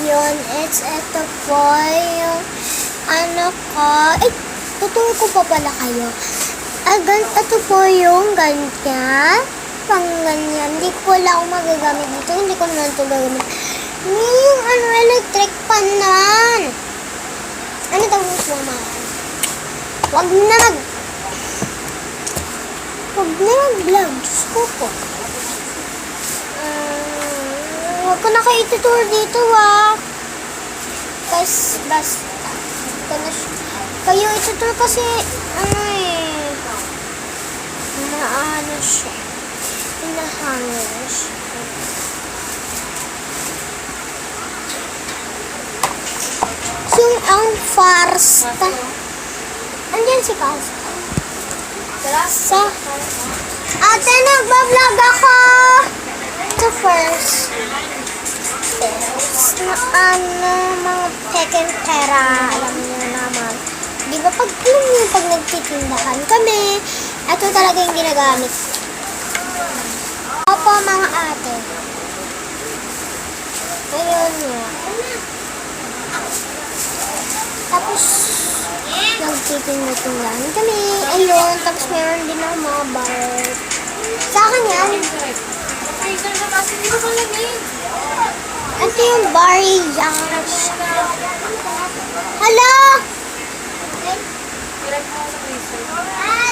Ayun, ito po yung ano ko. Tuturo ko pa pala kayo. Ito po yung ganyan. Pang ganyan. Hindi ko wala akong magagamit dito. Hindi ko naman ito gagamit. Yung electric pan naman. Ano daw gusto naman? Huwag na mag-vlog. Diyos ko po. Huwag ko na kayo itutur dito, basta. Kayo itutur kasi, maano siya. Hinahangin siya. Yung ang first. Andiyan si Kasta. Ate, nagbablog ako. Ito first. Mga second pera. Alam niyo naman. Di ba pag nagtitindahan kami, ito talaga yung ginagamit. Opo, mga ate. Ayun nga. Tapos, nagtitindahan kami. Ayun, tapos meron din ako mga bar. Sa akin yan. Ito yung bar yash. Hala!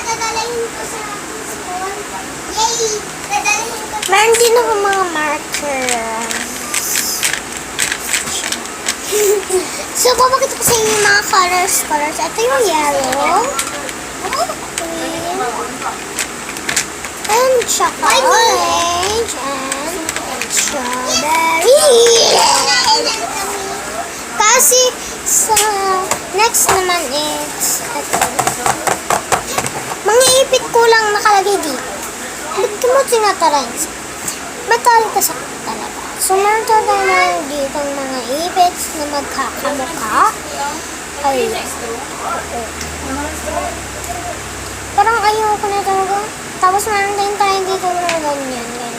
Dadalahin ko sa school. Yay! Dadalahin ko. Meron din ako mga markers. So, papakita ko sa inyo yung mga colors. Ito yung yellow. Green. And tsaka orange. And strawberry. Kasi sa next naman is ito. Mga ipit ko lang nakalagay dito. Ba't mo tinataray? Matalik ka sa talaga. So, meron tayo dito mga ipits na magkakamukha. Ay, parang ayoko na talaga. Tapos meron din tayo dito na ganyan.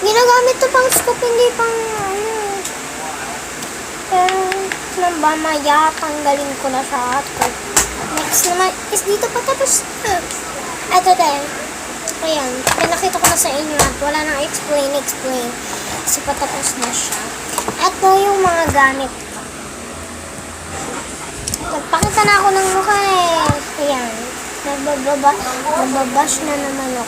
Ginagamit to pang scoop, hindi pang pero mamaya tanggalin ko na sa ato. Next naman is dito pa tapos. Ito tayo. Ayan, pinakita ko na sa inyo at wala nang explain. Kasi patapos na siya. Ito yung mga gamit ko. Nagpakita na ako ng mukha eh. Ayan, nagbabash na naman ako.